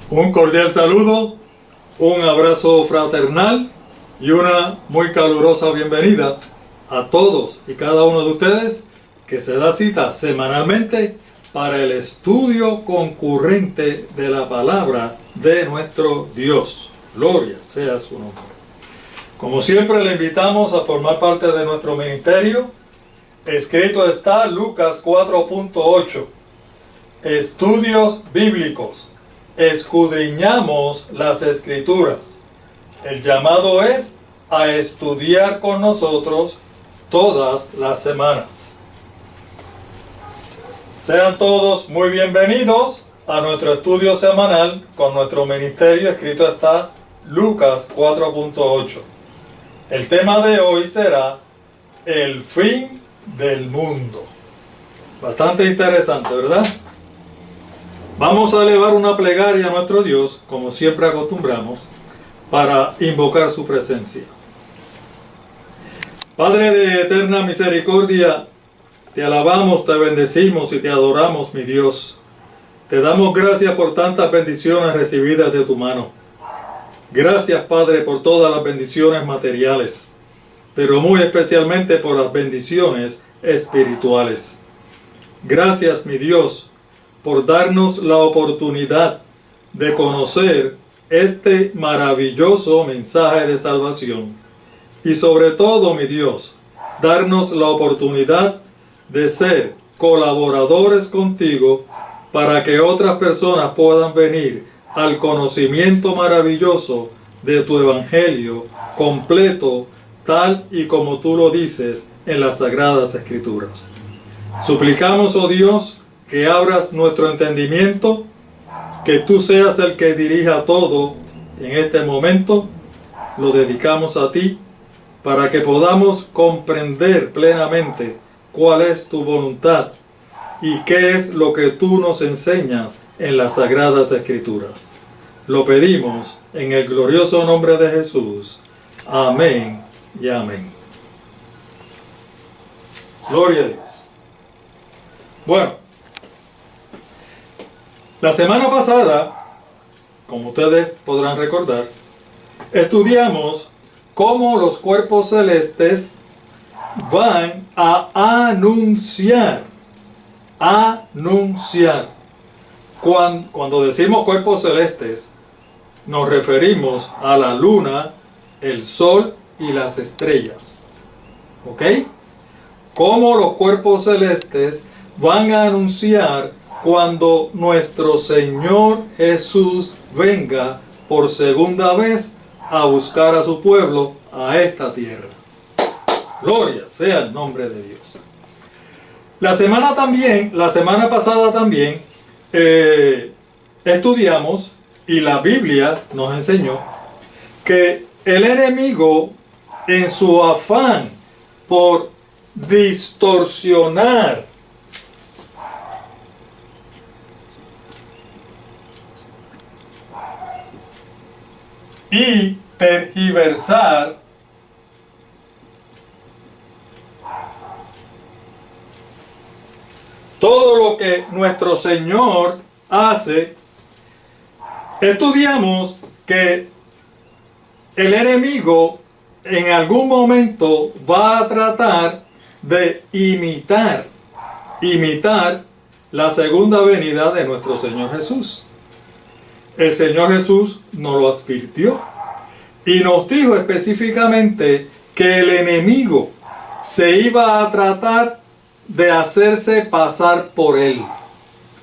Un cordial saludo, un abrazo fraternal y una muy calurosa bienvenida a todos y cada uno de ustedes que se da cita semanalmente para el estudio concurrente de la palabra de nuestro Dios. Gloria sea su nombre. Como siempre, le invitamos a formar parte de nuestro ministerio. Escrito está Lucas 4.8. Estudios bíblicos. Escudriñamos las Escrituras. El llamado es a estudiar con nosotros todas las semanas. Sean todos muy bienvenidos a nuestro estudio semanal con nuestro ministerio. Escrito está Lucas 4.8. El tema de hoy será el fin del mundo. Bastante interesante, ¿verdad? Vamos a elevar una plegaria a nuestro Dios, como siempre acostumbramos, para invocar su presencia. Padre de eterna misericordia, te alabamos, te bendecimos y te adoramos, mi Dios. Te damos gracias por tantas bendiciones recibidas de tu mano. Gracias, Padre, por todas las bendiciones materiales, pero muy especialmente por las bendiciones espirituales. Gracias, mi Dios, por darnos la oportunidad de conocer este maravilloso mensaje de salvación. Y sobre todo, mi Dios, darnos la oportunidad de ser colaboradores contigo para que otras personas puedan venir al conocimiento maravilloso de tu evangelio completo, tal y como tú lo dices en las Sagradas Escrituras. Suplicamos, oh Dios, que abras nuestro entendimiento, que tú seas el que dirija todo en este momento. Lo dedicamos a ti para que podamos comprender plenamente cuál es tu voluntad y qué es lo que tú nos enseñas en las Sagradas Escrituras. Lo pedimos en el glorioso nombre de Jesús. Amén y amén. Gloria a Dios. Bueno, la semana pasada, como ustedes podrán recordar, estudiamos cómo los cuerpos celestes van a anunciar. Cuando decimos cuerpos celestes, nos referimos a la luna, el sol y las estrellas. ¿Ok? Cómo los cuerpos celestes van a anunciar cuando nuestro Señor Jesús venga por segunda vez a buscar a su pueblo a esta tierra. Gloria sea el nombre de Dios. La semana pasada también estudiamos y la Biblia nos enseñó que el enemigo, en su afán por distorsionar y tergiversar todo lo que nuestro Señor hace, estudiamos que el enemigo en algún momento va a tratar de imitar la segunda venida de nuestro Señor Jesús. El Señor Jesús nos lo advirtió y nos dijo específicamente que el enemigo se iba a tratar de hacerse pasar por él.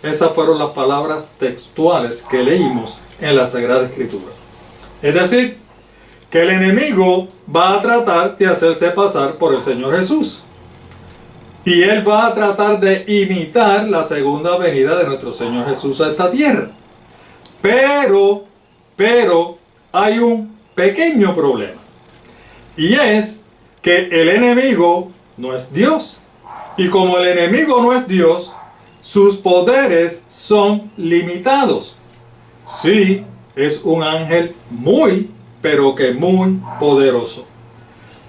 Esas fueron las palabras textuales que leímos en la Sagrada Escritura. Es decir, que el enemigo va a tratar de hacerse pasar por el Señor Jesús. Y él va a tratar de imitar la segunda venida de nuestro Señor Jesús a esta tierra. Pero hay un pequeño problema. Y es que el enemigo no es Dios. Y como el enemigo no es Dios, sus poderes son limitados. Sí, es un ángel muy, pero que muy poderoso.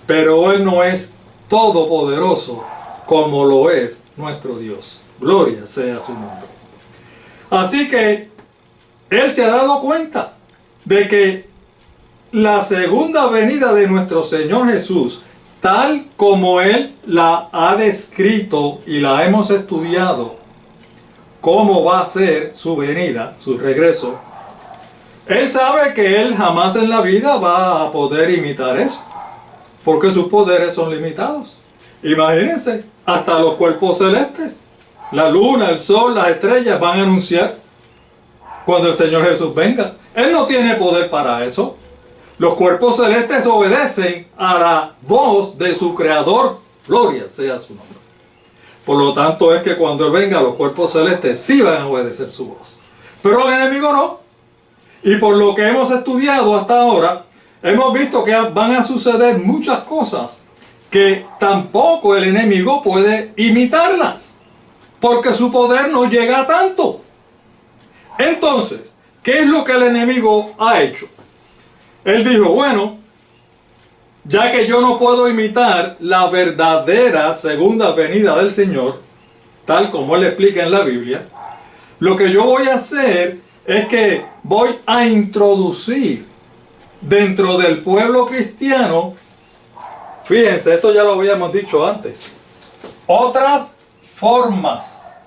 Pero él no es todopoderoso como lo es nuestro Dios. Gloria sea su nombre. Así que Él se ha dado cuenta de que la segunda venida de nuestro Señor Jesús, tal como Él la ha descrito y la hemos estudiado, cómo va a ser su venida, su regreso, Él sabe que Él jamás en la vida va a poder imitar eso, porque sus poderes son limitados. Imagínense, hasta los cuerpos celestes, la luna, el sol, las estrellas van a anunciar cuando el Señor Jesús venga. Él no tiene poder para eso. Los cuerpos celestes obedecen a la voz de su Creador. Gloria sea su nombre. Por lo tanto es que cuando Él venga, los cuerpos celestes sí van a obedecer su voz. Pero el enemigo no. Y por lo que hemos estudiado hasta ahora, hemos visto que van a suceder muchas cosas que tampoco el enemigo puede imitarlas, porque su poder no llega a tanto. Entonces, ¿qué es lo que el enemigo ha hecho? Él dijo, bueno, ya que yo no puedo imitar la verdadera segunda venida del Señor, tal como Él explica en la Biblia, lo que yo voy a hacer es que voy a introducir dentro del pueblo cristiano, fíjense, esto ya lo habíamos dicho antes, otras formas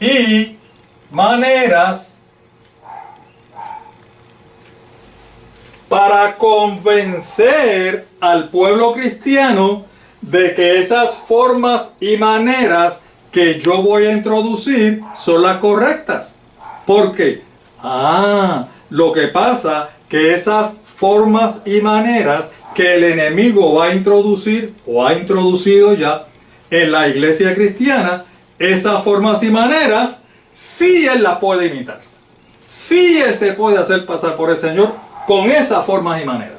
y maneras para convencer al pueblo cristiano de que esas formas y maneras que yo voy a introducir son las correctas. ¿Por qué? Lo que pasa que esas formas y maneras que el enemigo va a introducir o ha introducido ya en la iglesia cristiana, esas formas y maneras sí Él las puede imitar. Sí Él se puede hacer pasar por el Señor con esas formas y maneras,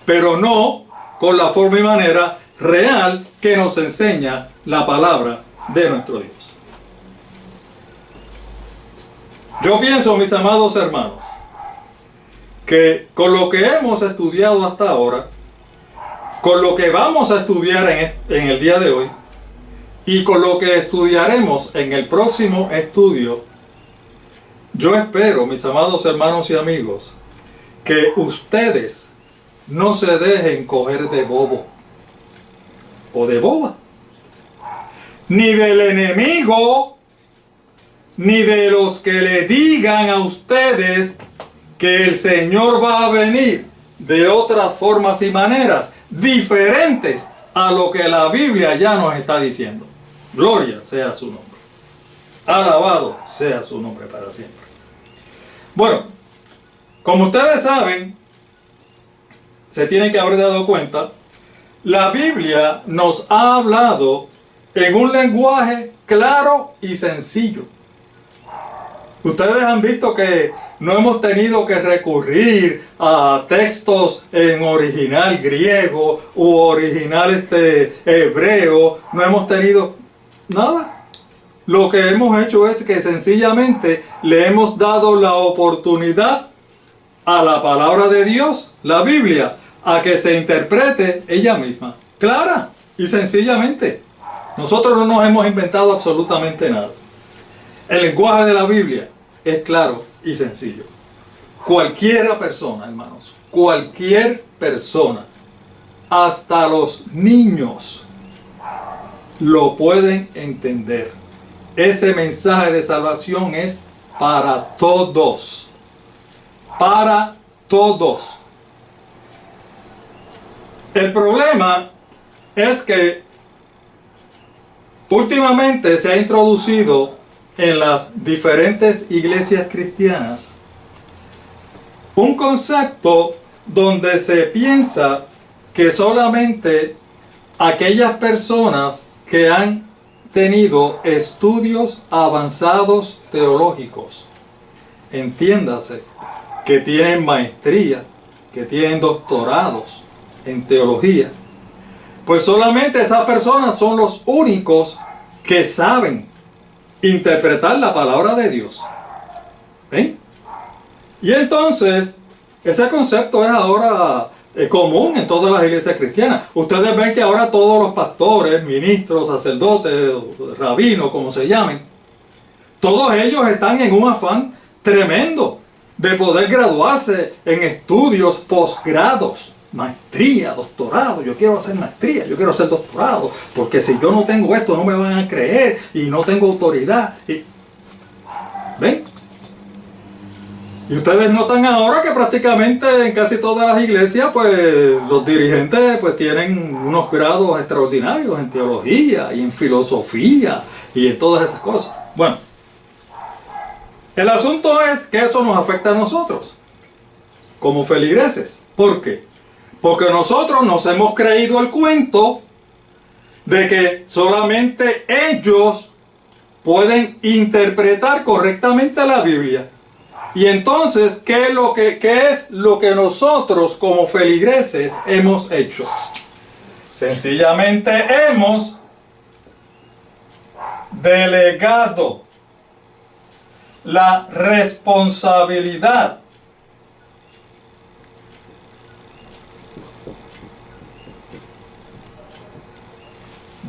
pero no con la forma y manera real que nos enseña la palabra de nuestro Dios. Yo pienso, mis amados hermanos, que con lo que hemos estudiado hasta ahora, con lo que vamos a estudiar en el día de hoy, y con lo que estudiaremos en el próximo estudio, yo espero, mis amados hermanos y amigos, que ustedes no se dejen coger de bobo o de boba, ni del enemigo, ni de los que le digan a ustedes que el Señor va a venir de otras formas y maneras diferentes a lo que la Biblia ya nos está diciendo. Gloria sea su nombre. Alabado sea su nombre para siempre. Bueno, como ustedes saben, se tienen que haber dado cuenta, la Biblia nos ha hablado en un lenguaje claro y sencillo. Ustedes han visto que no hemos tenido que recurrir a textos en original griego u original hebreo. No hemos tenido nada. Lo que hemos hecho es que sencillamente le hemos dado la oportunidad a la palabra de Dios, la Biblia, a que se interprete ella misma, clara y sencillamente. Nosotros no nos hemos inventado absolutamente nada. El lenguaje de la Biblia es claro y sencillo. Cualquier persona, hermanos, cualquier persona, hasta los niños, lo pueden entender. Ese mensaje de salvación es para todos. Para todos. El problema es que últimamente se ha introducido en las diferentes iglesias cristianas un concepto donde se piensa que solamente aquellas personas que han tenido estudios avanzados teológicos, entiéndase, que tienen maestría, que tienen doctorados en teología, pues solamente esas personas son los únicos que saben interpretar la palabra de Dios. ¿Ven? Y entonces, ese concepto es ahora común en todas las iglesias cristianas. Ustedes ven que ahora todos los pastores, ministros, sacerdotes, rabinos, como se llamen, Todos ellos están en un afán tremendo de poder graduarse en estudios posgrados, maestría, doctorado. Yo quiero hacer maestría, yo quiero hacer doctorado, porque si yo no tengo esto no me van a creer y no tengo autoridad. ¿Ven? Y ustedes notan ahora que prácticamente en casi todas las iglesias, pues los dirigentes pues tienen unos grados extraordinarios en teología y en filosofía y en todas esas cosas. Bueno, el asunto es que eso nos afecta a nosotros, como feligreses. ¿Por qué? Porque nosotros nos hemos creído el cuento de que solamente ellos pueden interpretar correctamente la Biblia. Y entonces, ¿qué es lo que nosotros como feligreses hemos hecho? Sencillamente hemos delegado la responsabilidad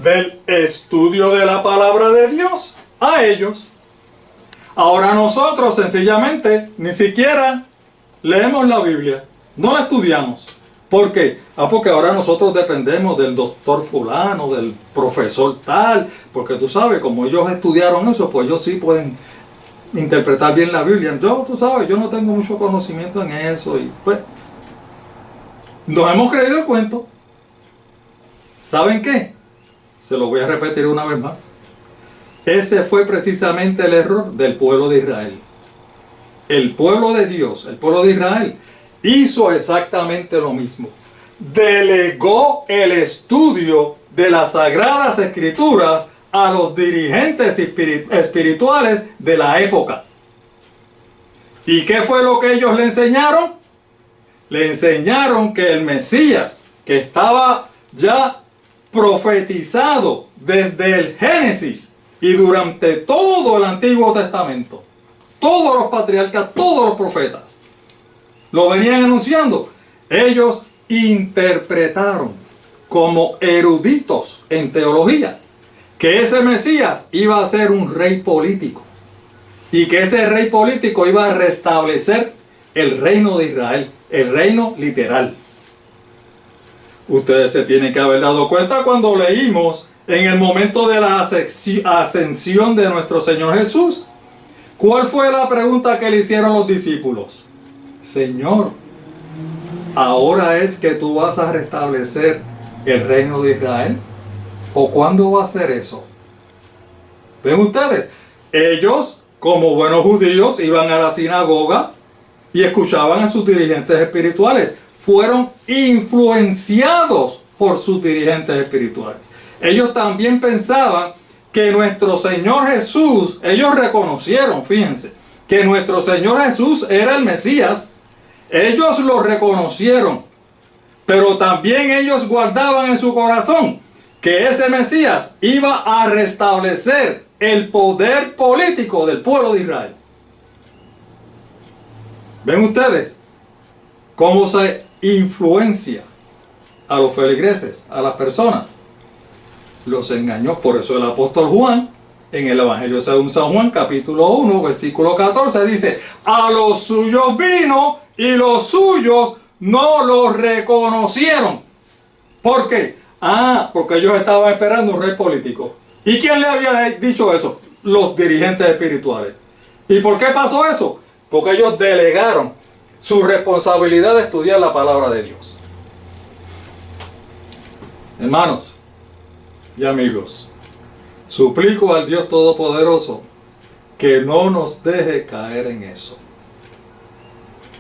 del estudio de la palabra de Dios a ellos. Ahora nosotros sencillamente ni siquiera leemos la Biblia, no la estudiamos. ¿Por qué? Porque ahora nosotros dependemos del doctor fulano, del profesor tal, porque tú sabes, como ellos estudiaron eso, pues ellos sí pueden interpretar bien la Biblia. Tú sabes, yo no tengo mucho conocimiento en eso y pues nos hemos creído el cuento. ¿Saben qué? Se lo voy a repetir una vez más. Ese fue precisamente el error del pueblo de Israel. El pueblo de Dios, el pueblo de Israel, hizo exactamente lo mismo. Delegó el estudio de las Sagradas Escrituras a los dirigentes espirituales de la época. ¿Y qué fue lo que ellos le enseñaron? Le enseñaron que el Mesías, que estaba ya profetizado desde el Génesis, y durante todo el Antiguo Testamento, todos los patriarcas, todos los profetas, lo venían anunciando. Ellos interpretaron como eruditos en teología que ese Mesías iba a ser un rey político y que ese rey político iba a restablecer el reino de Israel, el reino literal. Ustedes se tienen que haber dado cuenta cuando leímos en el momento de la ascensión de nuestro Señor Jesús. ¿Cuál fue la pregunta que le hicieron los discípulos? Señor, ¿ahora es que tú vas a restablecer el reino de Israel? ¿O cuándo va a ser eso? ¿Ven ustedes? Ellos, como buenos judíos, iban a la sinagoga y escuchaban a sus dirigentes espirituales. Fueron influenciados por sus dirigentes espirituales. Ellos también pensaban que nuestro Señor Jesús, ellos reconocieron, fíjense, que nuestro Señor Jesús era el Mesías. Ellos lo reconocieron, pero también ellos guardaban en su corazón que ese Mesías iba a restablecer el poder político del pueblo de Israel. ¿Ven ustedes cómo se influencia a los feligreses, a las personas? Los engañó. Por eso el apóstol Juan, en el Evangelio según San Juan, capítulo 1, versículo 14, dice: a los suyos vino y los suyos no los reconocieron. ¿Por qué? Porque ellos estaban esperando un rey político. ¿Y quién le había dicho eso? Los dirigentes espirituales. ¿Y por qué pasó eso? Porque ellos delegaron su responsabilidad de estudiar la palabra de Dios. Hermanos y amigos, suplico al Dios Todopoderoso que no nos deje caer en eso,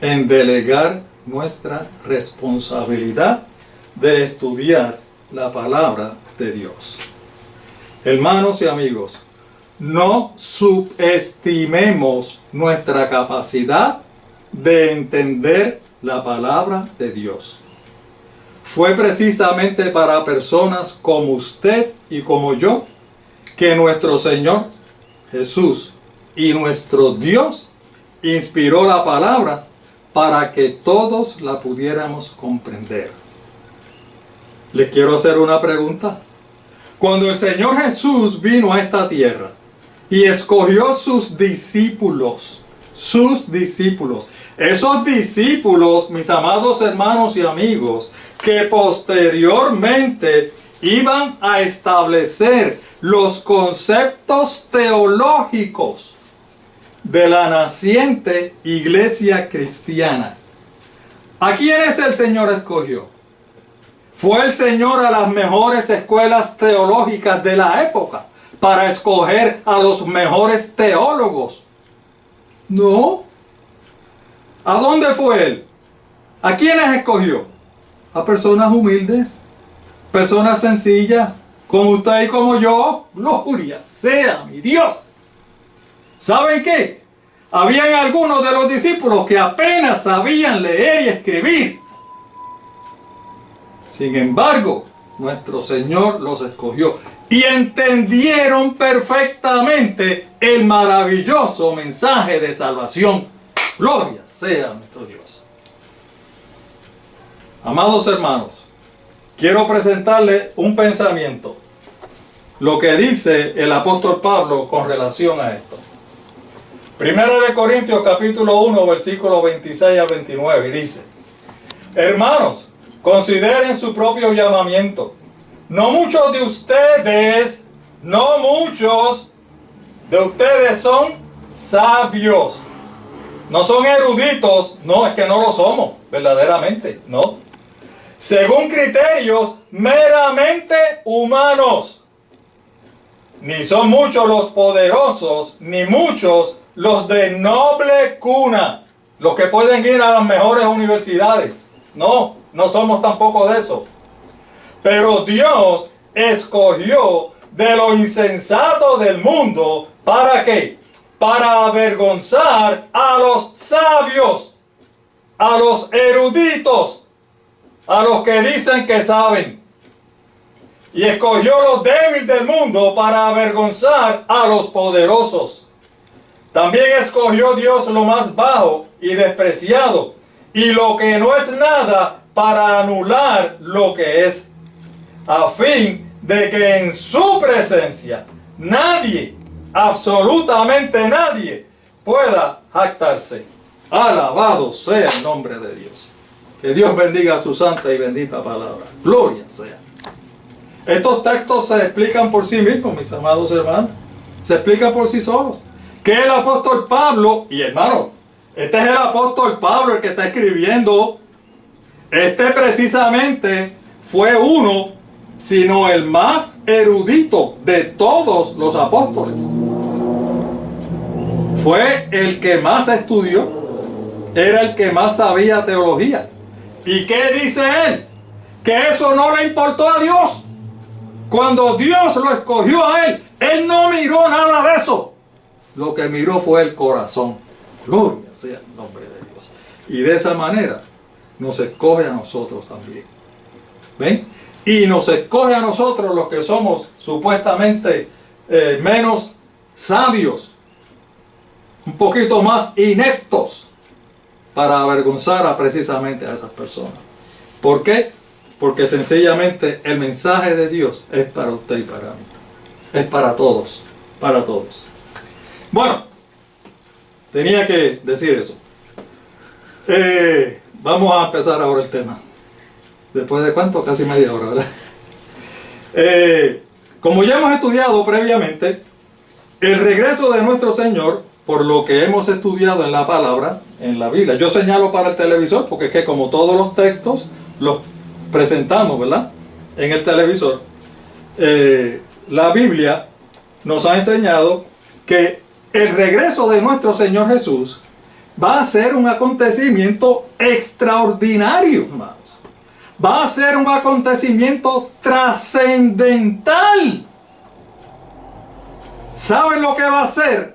en delegar nuestra responsabilidad de estudiar la palabra de Dios. Hermanos y amigos, no subestimemos nuestra capacidad de entender la palabra de Dios. Fue precisamente para personas como usted y como yo que nuestro Señor Jesús y nuestro Dios inspiró la palabra para que todos la pudiéramos comprender. Les quiero hacer una pregunta. Cuando el Señor Jesús vino a esta tierra, y escogió sus discípulos. Sus discípulos. Esos discípulos, mis amados hermanos y amigos, que posteriormente iban a establecer los conceptos teológicos de la naciente iglesia cristiana. ¿A quiénes el Señor escogió? ¿Fue el Señor a las mejores escuelas teológicas de la época para escoger a los mejores teólogos? No. ¿A dónde fue Él? ¿A quiénes escogió? A personas humildes, personas sencillas, como usted y como yo. Gloria sea mi Dios. ¿Saben qué? Habían algunos de los discípulos que apenas sabían leer y escribir. Sin embargo, nuestro Señor los escogió y entendieron perfectamente el maravilloso mensaje de salvación. Gloria sea nuestro Dios. Amados hermanos, quiero presentarles un pensamiento, lo que dice el apóstol Pablo con relación a esto. Primera de Corintios capítulo 1 versículos 26 a 29 dice: hermanos, consideren su propio llamamiento. No muchos de ustedes son sabios. No son eruditos. No, es que no lo somos, verdaderamente, no. Según criterios meramente humanos. Ni son muchos los poderosos, ni muchos los de noble cuna, los que pueden ir a las mejores universidades. No, no somos tampoco de eso. Pero Dios escogió de lo insensato del mundo, ¿para qué? Para avergonzar a los sabios, a los eruditos, a los que dicen que saben. Y escogió lo débil del mundo para avergonzar a los poderosos. También escogió Dios lo más bajo y despreciado, y lo que no es nada, para anular lo que es, a fin de que en su presencia nadie, absolutamente nadie, pueda jactarse. Alabado sea el nombre de Dios. Que Dios bendiga su santa y bendita palabra. Gloria sea. Estos textos se explican por sí mismos, mis amados hermanos. Se explican por sí solos. Que el apóstol Pablo, y hermano, este es el apóstol Pablo el que está escribiendo. Este precisamente fue uno, sino el más erudito de todos los apóstoles. Fue el que más estudió, era el que más sabía teología. ¿Y qué dice él? Que eso no le importó a Dios. Cuando Dios lo escogió a él no miró nada de eso. Lo que miró fue el corazón. Gloria sea el nombre de Dios. Y de esa manera nos escoge a nosotros también. ¿Ven? Y nos escoge a nosotros los que somos supuestamente menos sabios, un poquito más ineptos, para avergonzar precisamente a esas personas. ¿Por qué? Porque sencillamente el mensaje de Dios es para usted y para mí. Es para todos, para todos. Bueno, tenía que decir eso. Vamos a empezar ahora el tema. Después de cuánto, casi media hora, ¿verdad? Como ya hemos estudiado previamente, el regreso de nuestro Señor, por lo que hemos estudiado en la palabra, en la Biblia. Yo señalo para el televisor, porque es que como todos los textos los presentamos, ¿verdad?, en el televisor. La Biblia nos ha enseñado que el regreso de nuestro Señor Jesús va a ser un acontecimiento extraordinario, hermanos. Va a ser un acontecimiento trascendental. ¿Saben lo que va a ser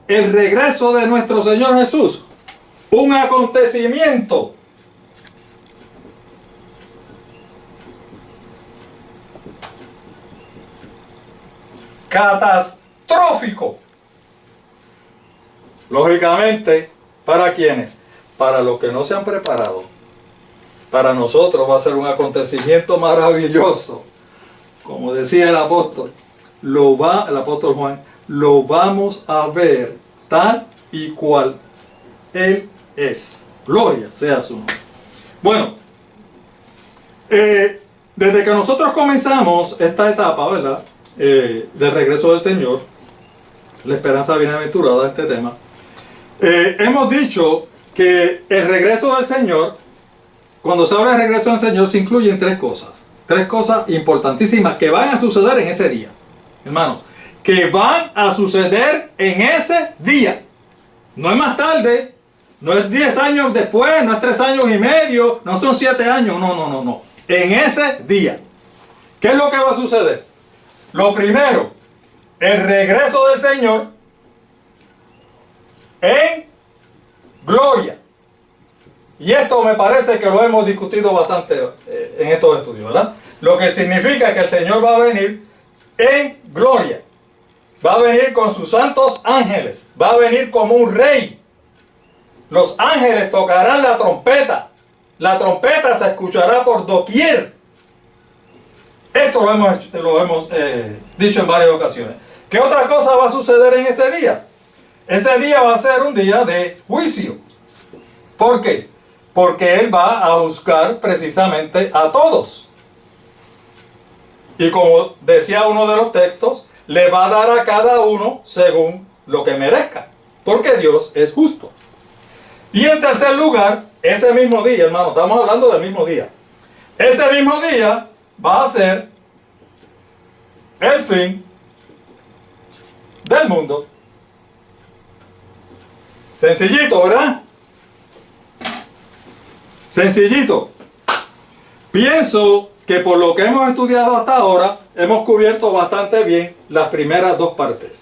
el regreso de nuestro Señor Jesús? Un acontecimiento catastrófico. Lógicamente, ¿para quiénes? Para los que no se han preparado. Para nosotros va a ser un acontecimiento maravilloso. Como decía el apóstol, el apóstol Juan, lo vamos a ver tal y cual Él es. Gloria sea su nombre. Bueno, desde que nosotros comenzamos esta etapa, ¿verdad? Del regreso del Señor, la esperanza bienaventurada, este tema, hemos dicho que el regreso del Señor, cuando se habla de regreso del Señor, se incluyen tres cosas importantísimas que van a suceder en ese día, hermanos, que van a suceder en ese día. No es más tarde, no es 10 años después, no es 3 años y medio, no son 7 años, no. En ese día. ¿Qué es lo que va a suceder? Lo primero, el regreso del Señor en gloria. Y esto me parece que lo hemos discutido bastante en estos estudios, ¿verdad? Lo que significa que el Señor va a venir en gloria. Va a venir con sus santos ángeles. Va a venir como un rey. Los ángeles tocarán la trompeta. La trompeta se escuchará por doquier. Esto lo hemos dicho en varias ocasiones. ¿Qué otra cosa va a suceder en ese día? Ese día va a ser un día de juicio. ¿Por qué? Porque Él va a juzgar precisamente a todos. Y como decía uno de los textos, le va a dar a cada uno según lo que merezca. Porque Dios es justo. Y en tercer lugar, ese mismo día, hermano, estamos hablando del mismo día. Ese mismo día va a ser el fin del mundo. Sencillito, ¿verdad? Sencillito. Pienso que por lo que hemos estudiado hasta ahora, hemos cubierto bastante bien las primeras dos partes.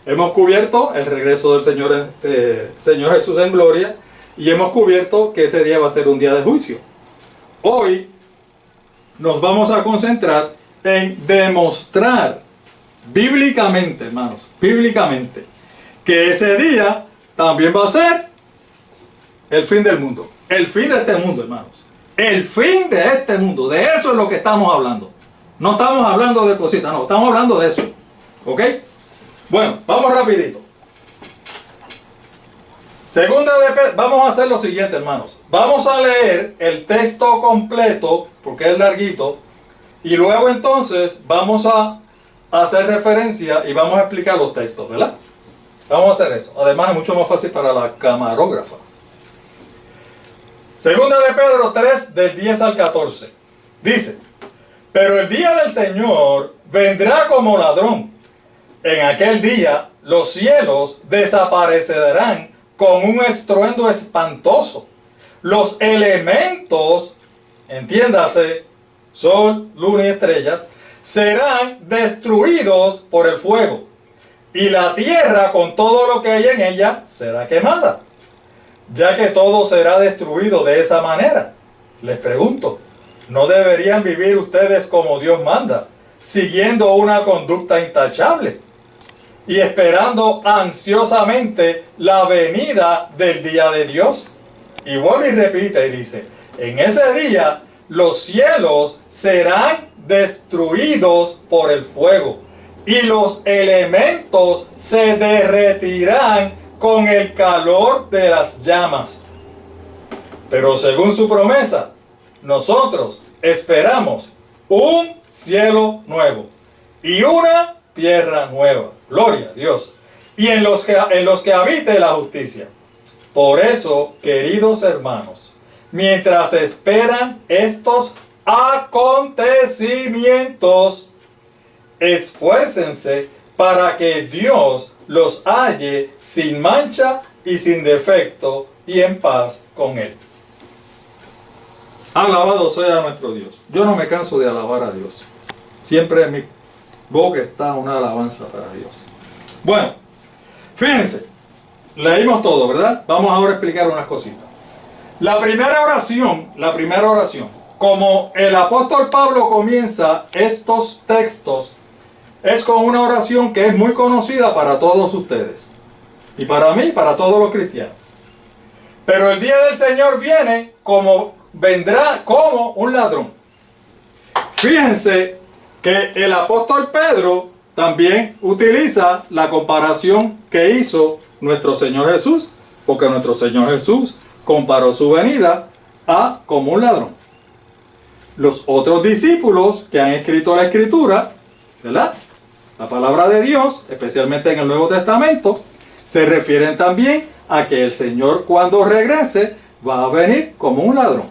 Hemos cubierto el regreso del Señor Jesús en gloria, y hemos cubierto que ese día va a ser un día de juicio. Hoy nos vamos a concentrar en demostrar bíblicamente, hermanos, bíblicamente, que ese día también va a ser el fin del mundo. El fin de este mundo, hermanos. El fin de este mundo. De eso es lo que estamos hablando. No estamos hablando de cositas, no. Estamos hablando de eso. ¿Ok? Bueno, vamos rapidito. Vamos a hacer lo siguiente, hermanos. Vamos a leer el texto completo, porque es larguito, y luego entonces vamos a hacer referencia y vamos a explicar los textos, ¿verdad? Vamos a hacer eso. Además es mucho más fácil para la camarógrafa. Segunda de Pedro 3, del 10 al 14. Dice: pero el día del Señor vendrá como ladrón. En aquel día los cielos desaparecerán con un estruendo espantoso. Los elementos, entiéndase, sol, luna y estrellas, serán destruidos por el fuego. Y la tierra con todo lo que hay en ella será quemada. Ya que todo será destruido de esa manera, les pregunto, ¿no deberían vivir ustedes como Dios manda, siguiendo una conducta intachable y esperando ansiosamente la venida del día de Dios? Y vuelve y repite y dice: en ese día los cielos serán destruidos por el fuego y los elementos se derretirán con el calor de las llamas. Pero según su promesa, nosotros esperamos un cielo nuevo y una tierra nueva. Gloria a Dios. Y en los que habite la justicia. Por eso, queridos hermanos, mientras esperan estos acontecimientos, esfuércense para que Dios los halle sin mancha y sin defecto y en paz con Él. Alabado sea nuestro Dios. Yo no me canso de alabar a Dios. Siempre en mi boca está una alabanza para Dios. Bueno, fíjense, leímos todo, ¿verdad? Vamos ahora a explicar unas cositas. La primera oración, como el apóstol Pablo comienza estos textos, es con una oración que es muy conocida para todos ustedes. Y para mí, para todos los cristianos. Pero el día del Señor vendrá como un ladrón. Fíjense que el apóstol Pedro también utiliza la comparación que hizo nuestro Señor Jesús, porque nuestro Señor Jesús comparó su venida a como un ladrón. Los otros discípulos que han escrito la Escritura, ¿verdad?, la palabra de Dios, especialmente en el Nuevo Testamento, se refieren también a que el Señor, cuando regrese, va a venir como un ladrón.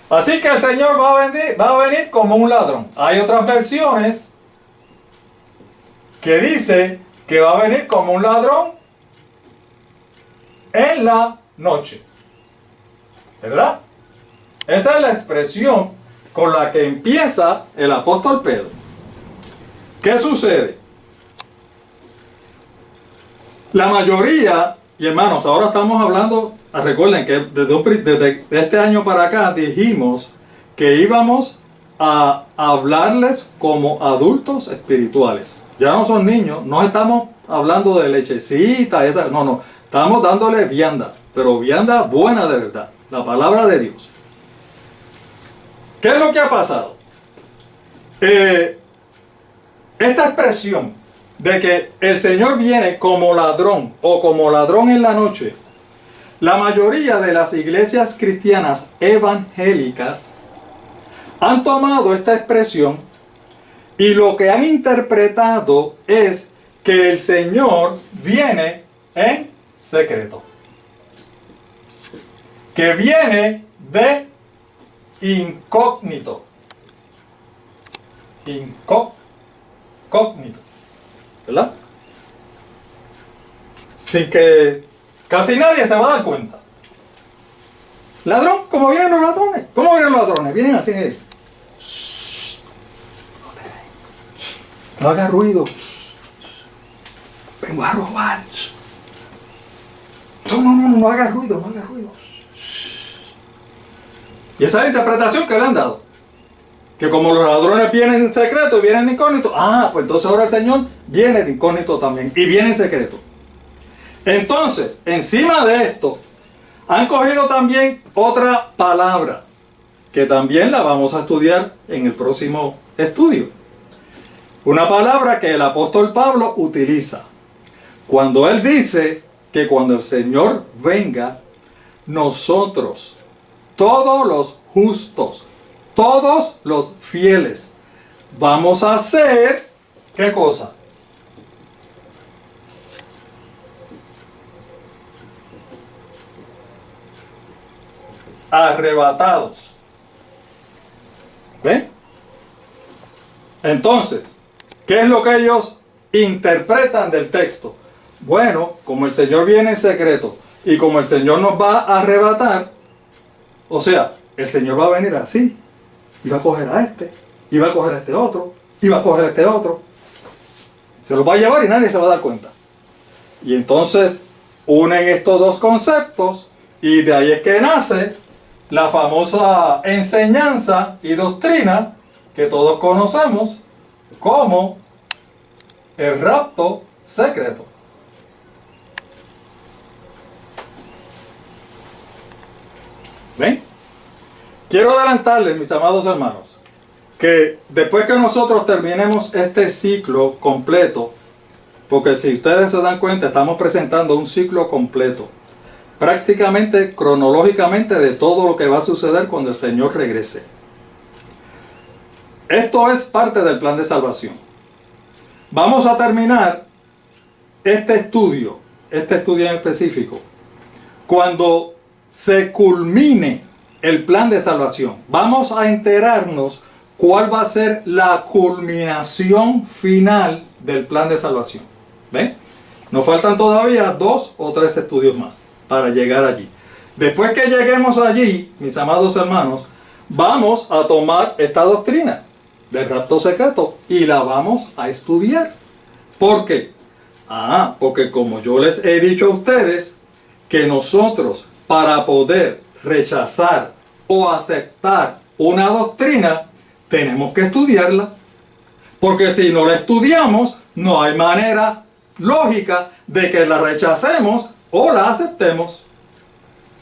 Así que el Señor va a venir como un ladrón. Hay otras versiones que dice que va a venir como un ladrón en la noche, ¿verdad? Esa es la expresión con la que empieza el apóstol Pedro. ¿Qué sucede? La mayoría, y hermanos, ahora estamos hablando, recuerden que desde este año para acá dijimos que íbamos a hablarles como adultos espirituales. Ya no son niños, no estamos hablando de lechecita, no, estamos dándole vianda, pero vianda buena de verdad, la palabra de Dios. ¿Qué es lo que ha pasado? Esta expresión de que el Señor viene como ladrón o como ladrón en la noche, la mayoría de las iglesias cristianas evangélicas han tomado esta expresión y lo que han interpretado es que el Señor viene en secreto, que viene de incógnito, ¿verdad? Sin que casi nadie se va a dar cuenta. Ladrón, ¿cómo vienen los ladrones? ¿Cómo vienen los ladrones? Vienen así. No haga ruido. Vengo a robar. No haga ruido, no haga ruido. Y esa es la interpretación que le han dado. Que como los ladrones vienen en secreto y vienen de incógnito, pues entonces ahora el Señor viene de incógnito también y viene en secreto. Entonces, encima de esto, han cogido también otra palabra, que también la vamos a estudiar en el próximo estudio. Una palabra que el apóstol Pablo utiliza. Cuando él dice que cuando el Señor venga, nosotros, todos los justos, todos los fieles, vamos a hacer, ¿qué cosa? Arrebatados. ¿Ven? Entonces, ¿qué es lo que ellos interpretan del texto? Bueno, como el Señor viene en secreto y como el Señor nos va a arrebatar, o sea, el Señor va a venir así, y va a coger a este, y va a coger a este otro, y va a coger a este otro. Se los va a llevar y nadie se va a dar cuenta. Y entonces unen estos dos conceptos y de ahí es que nace la famosa enseñanza y doctrina que todos conocemos como el rapto secreto. ¿Ven? Quiero adelantarles, mis amados hermanos, que después que nosotros terminemos este ciclo completo, porque si ustedes se dan cuenta, estamos presentando un ciclo completo, prácticamente cronológicamente de todo lo que va a suceder cuando el Señor regrese. Esto es parte del plan de salvación. Vamos a terminar este estudio en específico, cuando se culmine el plan de salvación. Vamos a enterarnos cuál va a ser la culminación final del plan de salvación. ¿Ven? Nos faltan todavía 2 o 3 estudios más para llegar allí. Después que lleguemos allí, mis amados hermanos, vamos a tomar esta doctrina del rapto secreto y la vamos a estudiar. ¿Por qué? Porque como yo les he dicho a ustedes, que nosotros para poder rechazar o aceptar una doctrina, tenemos que estudiarla. Porque si no la estudiamos, no hay manera lógica de que la rechacemos o la aceptemos.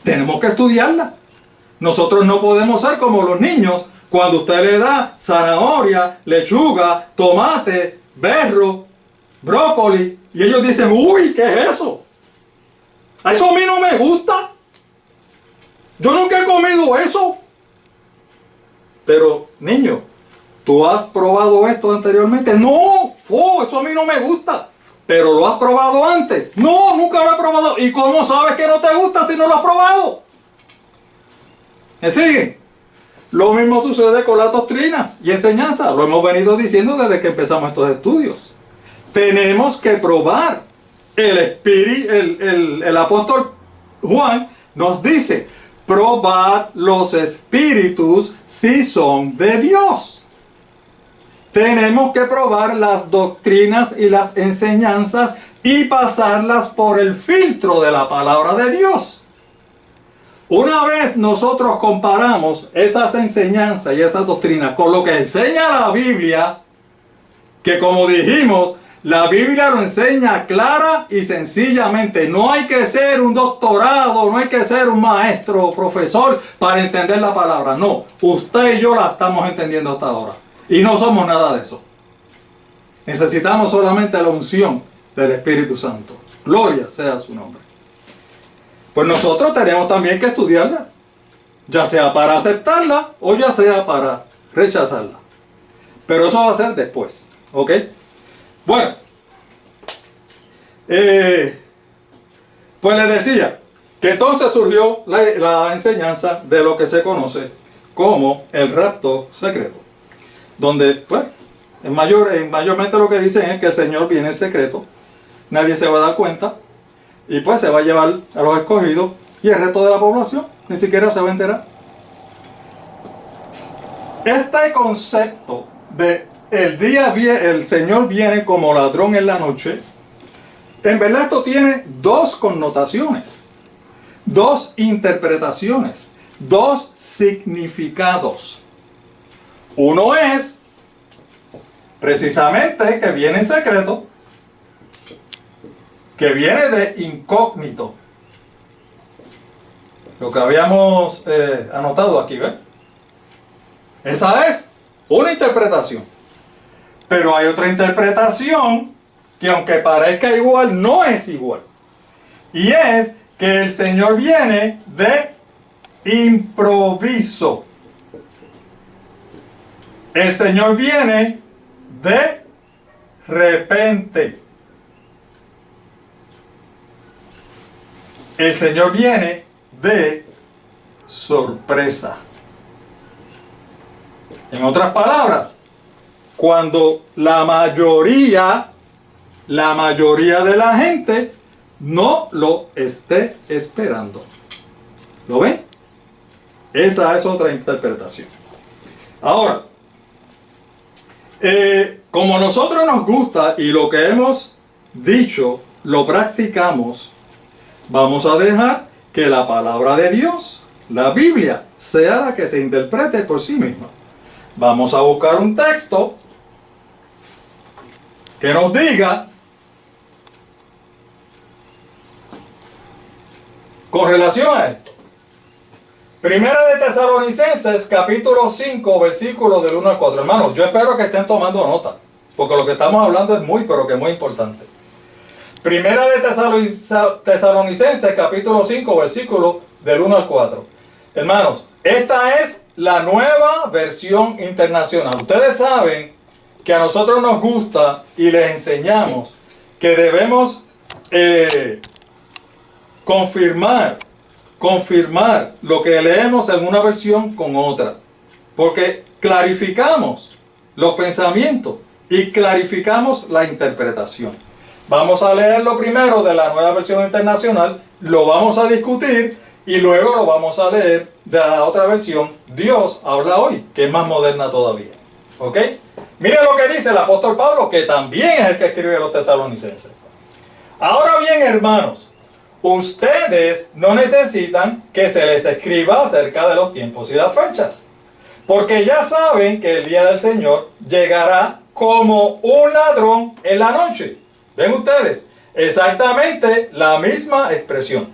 Tenemos que estudiarla. Nosotros no podemos ser como los niños. Cuando usted le da zanahoria, lechuga, tomate, berro, brócoli, y ellos dicen, uy, ¿qué es eso? Eso a mí no me gusta. Yo nunca he comido eso. Pero, niño, ¿tú has probado esto anteriormente? No, eso a mí no me gusta. ¿Pero lo has probado antes? No, nunca lo he probado. ¿Y cómo sabes que no te gusta si no lo has probado? ¿Me siguen? Lo mismo sucede con las doctrinas y enseñanzas. Lo hemos venido diciendo desde que empezamos estos estudios. Tenemos que probar. El apóstol Juan nos dice, probad los espíritus si son de Dios. Tenemos que probar las doctrinas y las enseñanzas y pasarlas por el filtro de la palabra de Dios. Una vez nosotros comparamos esas enseñanzas y esas doctrinas con lo que enseña la Biblia, que como dijimos, la Biblia lo enseña clara y sencillamente. No hay que ser un doctorado, no hay que ser un maestro, profesor para entender la palabra. No, usted y yo la estamos entendiendo hasta ahora. Y no somos nada de eso. Necesitamos solamente la unción del Espíritu Santo. Gloria sea su nombre. Pues nosotros tenemos también que estudiarla. Ya sea para aceptarla o ya sea para rechazarla. Pero eso va a ser después. ¿Ok? Bueno, pues les decía que entonces surgió la enseñanza de lo que se conoce como el rapto secreto, donde pues mayormente lo que dicen es que el Señor viene en secreto, nadie se va a dar cuenta y pues se va a llevar a los escogidos y el resto de la población ni siquiera se va a enterar. Este concepto de el Señor viene como ladrón en la noche, en verdad esto tiene dos connotaciones, dos interpretaciones, dos significados. Uno es precisamente que viene en secreto, que viene de incógnito, lo que habíamos anotado aquí, ¿ves? Esa es una interpretación. Pero hay otra interpretación que aunque parezca igual, no es igual. Y es que el Señor viene de improviso. El Señor viene de repente. El Señor viene de sorpresa. En otras palabras, cuando la mayoría de la gente no lo esté esperando. ¿Lo ven? Esa es otra interpretación. Ahora, como a nosotros nos gusta y lo que hemos dicho lo practicamos, vamos a dejar que la palabra de Dios, la Biblia, sea la que se interprete por sí misma. Vamos a buscar un texto que nos diga con relación a esto. Primera de Tesalonicenses, capítulo 5, versículos del 1 al 4. Hermanos, yo espero que estén tomando nota, porque lo que estamos hablando es muy, pero que muy importante. Primera de Tesalonicenses, capítulo 5, versículos del 1 al 4. Hermanos, esta es la nueva versión internacional. Ustedes saben que a nosotros nos gusta y les enseñamos que debemos confirmar lo que leemos en una versión con otra, porque clarificamos los pensamientos y clarificamos la interpretación. Vamos a leerlo primero de la nueva versión internacional, lo vamos a discutir y luego lo vamos a leer de la otra versión, Dios habla hoy, que es más moderna todavía. ¿Ok? Miren lo que dice el apóstol Pablo, que también es el que escribe a los tesalonicenses. Ahora bien, hermanos, ustedes no necesitan que se les escriba acerca de los tiempos y las fechas, porque ya saben que el día del Señor llegará como un ladrón en la noche. ¿Ven ustedes? Exactamente la misma expresión.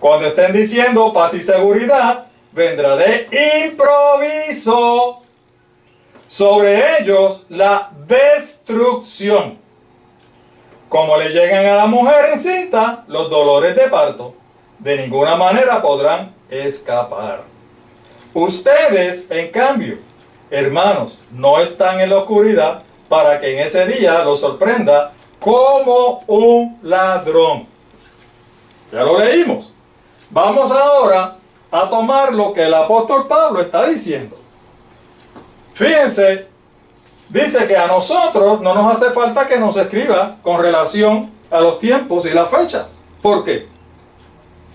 Cuando estén diciendo paz y seguridad, vendrá de improviso sobre ellos la destrucción. Como le llegan a la mujer encinta los dolores de parto, de ninguna manera podrán escapar. Ustedes, en cambio, hermanos, no están en la oscuridad para que en ese día los sorprenda como un ladrón. Ya lo leímos. Vamos ahora a tomar lo que el apóstol Pablo está diciendo. Fíjense, dice que a nosotros no nos hace falta que nos escriba con relación a los tiempos y las fechas. ¿Por qué?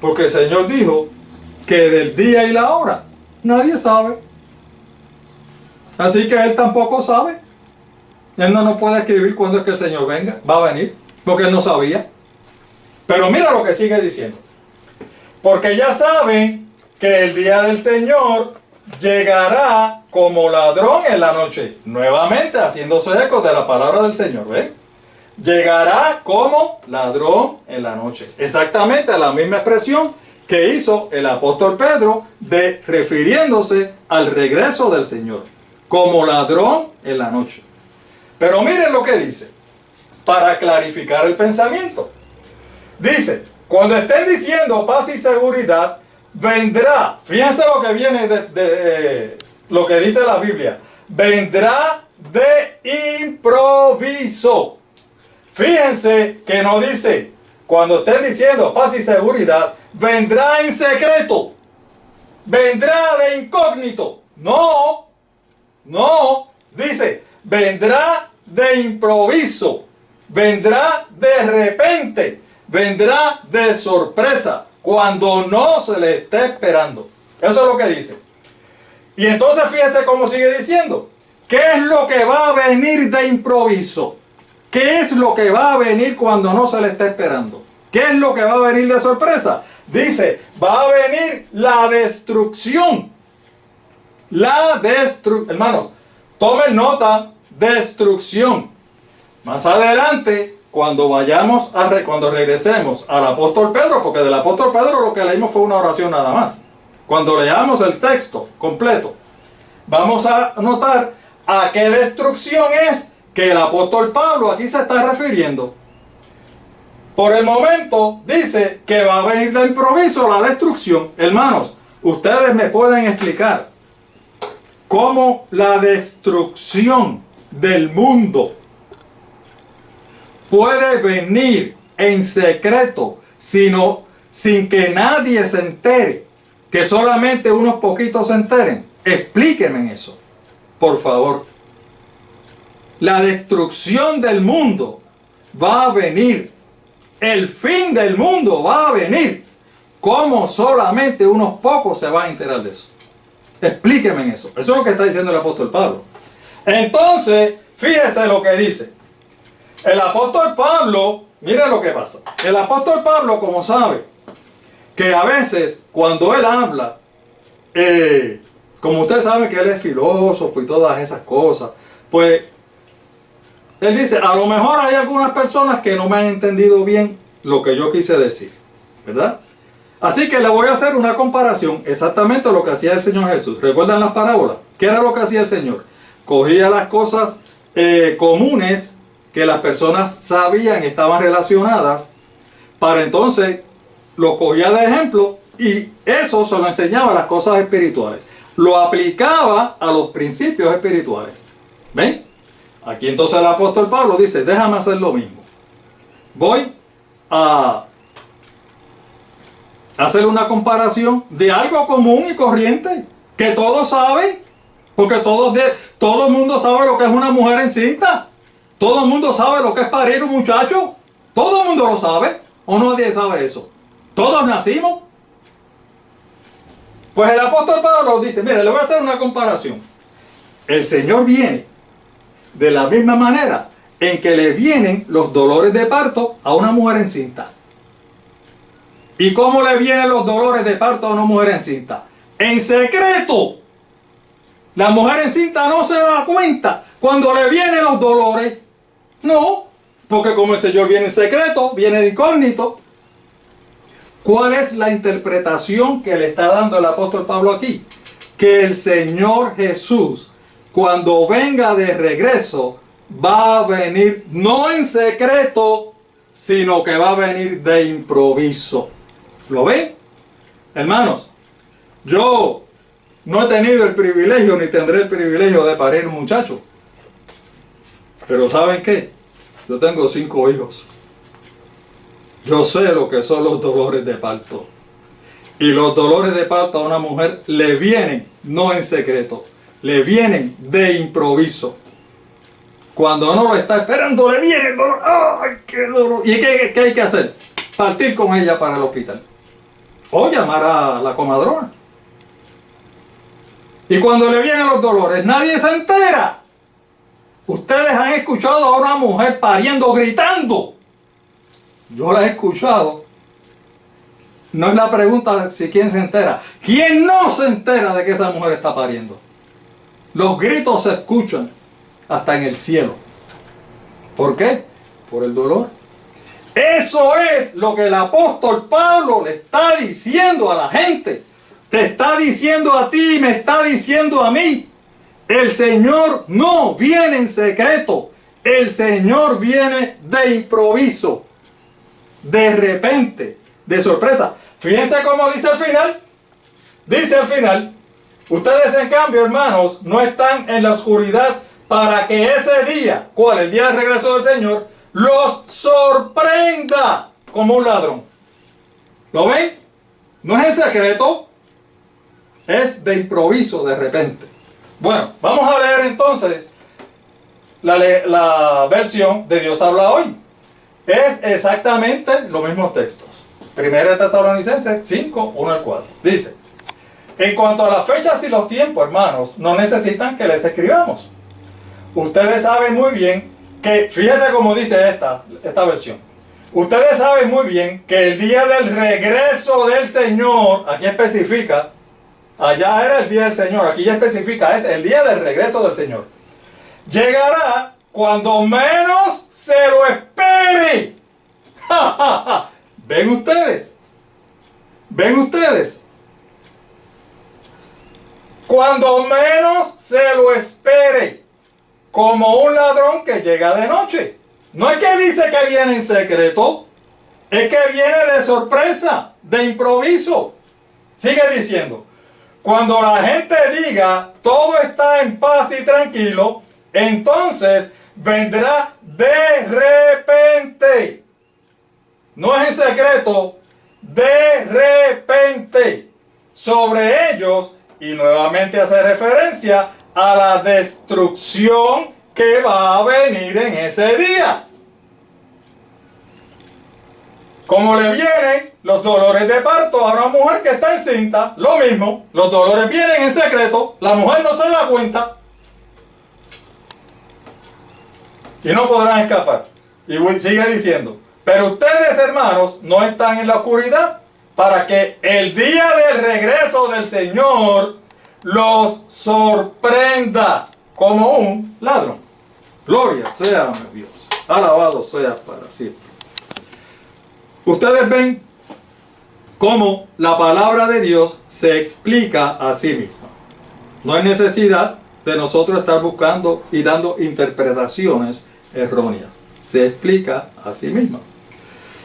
Porque el Señor dijo que del día y la hora nadie sabe. Así que Él tampoco sabe. Él no nos puede escribir cuándo es que el Señor va a venir, porque Él no sabía. Pero mira lo que sigue diciendo. Porque ya saben que el día del Señor llegará como ladrón en la noche. Nuevamente haciéndose eco de la palabra del Señor. ¿Ven? Llegará como ladrón en la noche. Exactamente la misma expresión que hizo el apóstol Pedro refiriéndose al regreso del Señor. Como ladrón en la noche. Pero miren lo que dice. Para clarificar el pensamiento. Dice, cuando estén diciendo paz y seguridad, vendrá, fíjense lo que viene de lo que dice la Biblia, vendrá de improviso. Fíjense que no dice, cuando estén diciendo paz y seguridad, vendrá en secreto, vendrá de incógnito. No, dice, vendrá de improviso, vendrá de repente, vendrá de sorpresa, cuando no se le esté esperando. Eso es lo que dice. Y entonces fíjense cómo sigue diciendo. ¿Qué es lo que va a venir de improviso? ¿Qué es lo que va a venir cuando no se le esté esperando? ¿Qué es lo que va a venir de sorpresa? Dice, va a venir la destrucción. Hermanos, tomen nota, destrucción. Más adelante, cuando regresemos al apóstol Pedro, porque del apóstol Pedro lo que leímos fue una oración nada más. Cuando leamos el texto completo, vamos a notar a qué destrucción es que el apóstol Pablo aquí se está refiriendo. Por el momento dice que va a venir de improviso la destrucción. Hermanos, ustedes me pueden explicar cómo la destrucción del mundo puede venir en secreto, sin que nadie se entere, que solamente unos poquitos se enteren. Explíquenme eso, por favor. La destrucción del mundo va a venir, el fin del mundo va a venir, como solamente unos pocos se van a enterar de eso. Explíquenme eso. Eso es lo que está diciendo el apóstol Pablo. Entonces, fíjese lo que dice. El apóstol Pablo, mire lo que pasa. El apóstol Pablo, como sabe, que a veces cuando él habla, como ustedes saben que él es filósofo y todas esas cosas, pues él dice, a lo mejor hay algunas personas que no me han entendido bien lo que yo quise decir, ¿verdad? Así que le voy a hacer una comparación, exactamente lo que hacía el Señor Jesús. ¿Recuerdan las parábolas? ¿Qué era lo que hacía el Señor? Cogía las cosas comunes que las personas sabían, estaban relacionadas, para entonces lo cogía de ejemplo y eso se lo enseñaba a las cosas espirituales. Lo aplicaba a los principios espirituales. ¿Ven? Aquí entonces el apóstol Pablo dice, déjame hacer lo mismo. Voy a hacer una comparación de algo común y corriente que todos saben, porque todo el mundo sabe lo que es una mujer encinta. Todo el mundo sabe lo que es parir un muchacho. Todo el mundo lo sabe. ¿O nadie sabe eso? Todos nacimos. Pues el apóstol Pablo dice, mire, le voy a hacer una comparación. El Señor viene de la misma manera en que le vienen los dolores de parto a una mujer encinta. ¿Y cómo le vienen los dolores de parto a una mujer encinta? En secreto. La mujer encinta no se da cuenta cuando le vienen los dolores. No, porque como el Señor viene en secreto, viene de incógnito. ¿Cuál es la interpretación que le está dando el apóstol Pablo aquí? Que el Señor Jesús cuando venga de regreso, va a venir no en secreto, sino que va a venir de improviso. ¿Lo ven? Hermanos, yo no he tenido el privilegio ni tendré el privilegio de parir un muchacho. Pero ¿saben qué? Yo tengo 5 hijos. Yo sé lo que son los dolores de parto. Y los dolores de parto a una mujer le vienen no en secreto, le vienen de improviso. Cuando no lo está esperando, le viene el dolor. ¡Ay, qué dolor! ¿Y qué hay que hacer? Partir con ella para el hospital. O llamar a la comadrona. Y cuando le vienen los dolores, nadie se entera. Ustedes han escuchado a una mujer pariendo gritando. Yo la he escuchado. No es la pregunta si quién se entera. ¿Quién no se entera de que esa mujer está pariendo? Los gritos se escuchan hasta en el cielo. ¿Por qué? Por el dolor. Eso es lo que el apóstol Pablo le está diciendo a la gente. Te está diciendo a ti y me está diciendo a mí. El Señor no viene en secreto. El Señor viene de improviso. De repente. De sorpresa. Fíjense cómo dice al final. Dice al final. Ustedes en cambio, hermanos, no están en la oscuridad para que ese día, ¿cuál? El día del regreso del Señor, los sorprenda como un ladrón. ¿Lo ven? No es en secreto. Es de improviso, de repente. Bueno, vamos a leer entonces la versión de Dios habla hoy. Es exactamente los mismos textos. 1 Tesalonicenses 5, 1 al 4. Dice: en cuanto a las fechas y los tiempos, hermanos, no necesitan que les escribamos. Ustedes saben muy bien que, fíjense cómo dice esta versión. Ustedes saben muy bien que el día del regreso del Señor, aquí especifica, allá era el día del Señor, aquí ya especifica, es el día del regreso del Señor. Llegará cuando menos se lo espere. ¿Ven ustedes? ¿Ven ustedes? Cuando menos se lo espere, como un ladrón que llega de noche. No es que dice que viene en secreto, es que viene de sorpresa, de improviso. Sigue diciendo: cuando la gente diga todo está en paz y tranquilo, entonces vendrá de repente. No es en secreto, de repente sobre ellos, y nuevamente hace referencia a la destrucción que va a venir en ese día. Como le vienen los dolores de parto a una mujer que está encinta, lo mismo, los dolores vienen en secreto, la mujer no se da cuenta y no podrán escapar. Y sigue diciendo: pero ustedes, hermanos, no están en la oscuridad para que el día del regreso del Señor los sorprenda como un ladrón. Gloria sea a Dios. Alabado sea para siempre. Ustedes ven cómo la palabra de Dios se explica a sí misma. No hay necesidad de nosotros estar buscando y dando interpretaciones erróneas. Se explica a sí misma.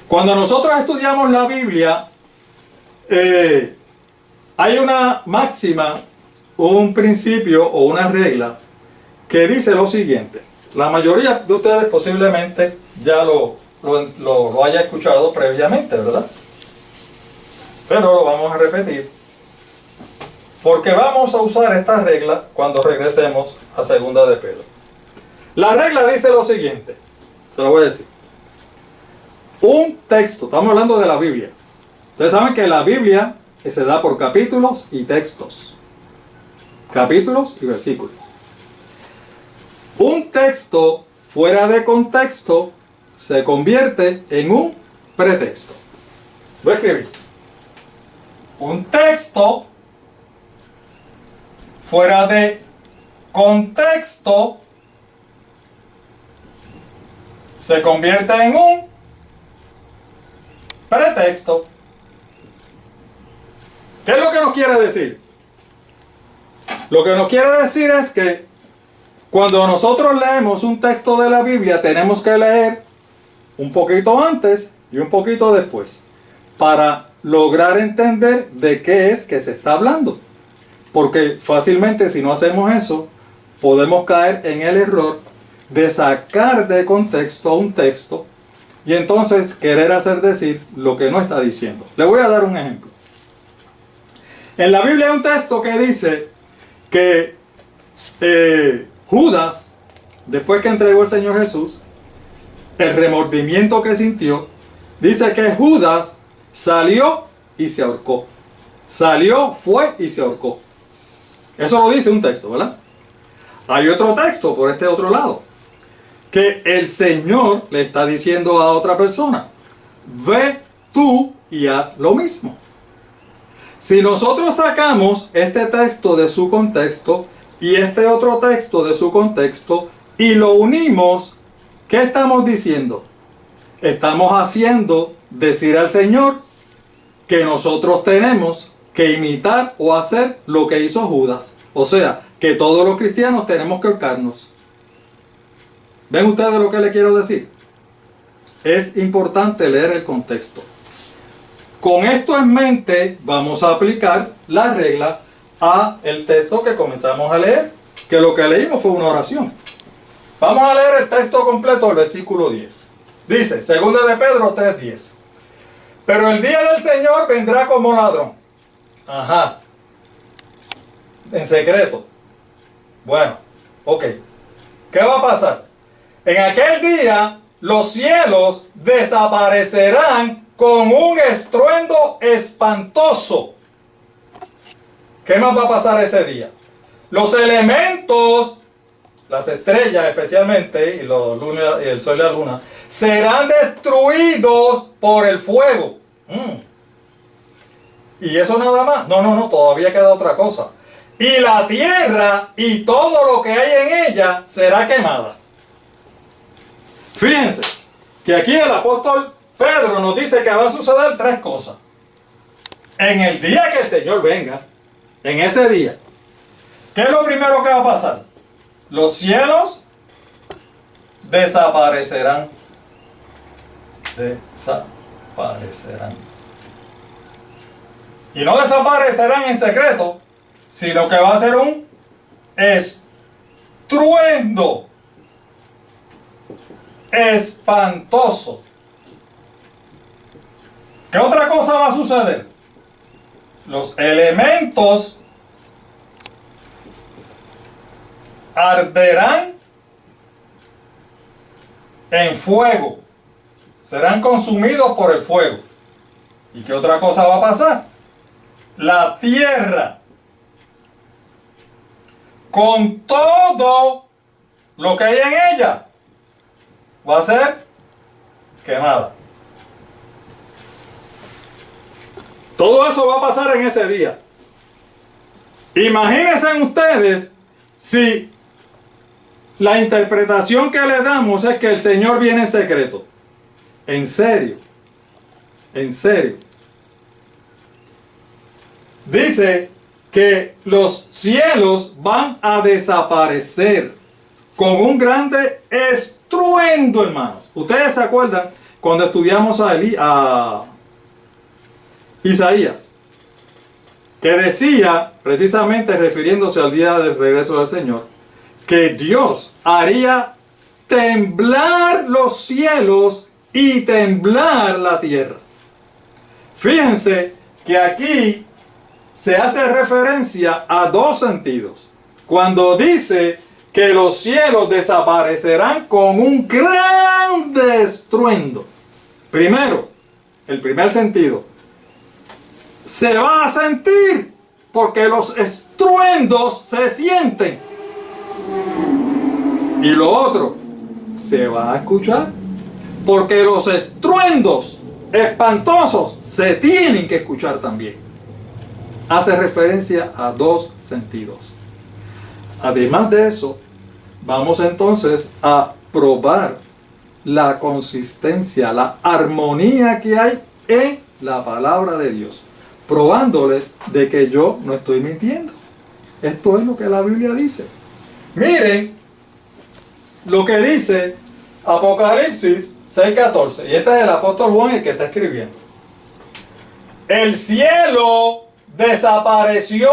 Cuando nosotros estudiamos la Biblia, hay una máxima, un principio o una regla que dice lo siguiente. La mayoría de ustedes posiblemente ya lo haya escuchado previamente, ¿verdad? Pero lo vamos a repetir, porque vamos a usar esta regla cuando regresemos a Segunda de Pedro. La regla dice lo siguiente, se lo voy a decir. Un texto, estamos hablando de la Biblia. Ustedes saben que la Biblia se da por capítulos y textos. Capítulos y versículos. Un texto fuera de contexto se convierte en un pretexto. Voy a escribir. Un texto fuera de contexto se convierte en un pretexto. ¿Qué es lo que nos quiere decir? Lo que nos quiere decir es que Cuando nosotros leemos un texto de la Biblia, tenemos que leer un poquito antes y un poquito después para lograr entender de qué es que se está hablando. Porque fácilmente, si no hacemos eso, podemos caer en el error de sacar de contexto un texto y entonces querer hacer decir lo que no está diciendo. Le voy a dar un ejemplo. En la Biblia hay un texto que dice que Judas, después que entregó el Señor Jesús, el remordimiento que sintió, dice que Judas salió y se ahorcó. Salió, fue y se ahorcó. Eso lo dice un texto, ¿verdad? Hay otro texto por este otro lado, que el Señor le está diciendo a otra persona: ve tú y haz lo mismo. Si nosotros sacamos este texto de su contexto y este otro texto de su contexto y lo unimos, ¿qué estamos diciendo? Estamos haciendo decir al Señor que nosotros tenemos que imitar o hacer lo que hizo Judas. O sea, que todos los cristianos tenemos que ahorcarnos. ¿Ven ustedes lo que le quiero decir? Es importante leer el contexto. Con esto en mente, vamos a aplicar la regla a el texto que comenzamos a leer, que lo que leímos fue una oración. Vamos a leer el texto completo, el versículo 10. Dice, 2 de Pedro 3:10. Pero el día del Señor vendrá como ladrón. Ajá. En secreto. Bueno, ok. ¿Qué va a pasar? En aquel día los cielos desaparecerán con un estruendo espantoso. ¿Qué más va a pasar ese día? Los elementos, las estrellas especialmente, y el sol y la luna, serán destruidos por el fuego. ¿Y eso nada más? No, todavía queda otra cosa. Y la tierra y todo lo que hay en ella será quemada. Fíjense que aquí el apóstol Pedro nos dice que van a suceder tres cosas. En el día que el Señor venga, en ese día, ¿qué es lo primero que va a pasar? Los cielos desaparecerán. Desaparecerán. Y no desaparecerán en secreto, sino que va a ser un estruendo espantoso. ¿Qué otra cosa va a suceder? Los elementos arderán en fuego, serán consumidos por el fuego. ¿Y qué otra cosa va a pasar? La tierra, con todo lo que hay en ella, va a ser quemada. Todo eso va a pasar en ese día. Imagínense ustedes si la interpretación que le damos es que el Señor viene en secreto. En serio. En serio. Dice que los cielos van a desaparecer con un grande estruendo, hermanos. Ustedes se acuerdan cuando estudiamos a Isaías, que decía, precisamente refiriéndose al día del regreso del Señor, que Dios haría temblar los cielos y temblar la tierra. Fíjense que aquí se hace referencia a dos sentidos. Cuando dice que los cielos desaparecerán con un grande estruendo. Primero, el primer sentido, se va a sentir porque los estruendos se sienten. Y lo otro, se va a escuchar porque los estruendos espantosos se tienen que escuchar también. Hace referencia a dos sentidos. Además de eso, vamos entonces a probar la consistencia, la armonía que hay en la palabra de Dios, probándoles de que yo no estoy mintiendo. Esto es lo que la Biblia dice. Miren lo que dice Apocalipsis 6:14. Y este es el apóstol Juan el que está escribiendo. El cielo desapareció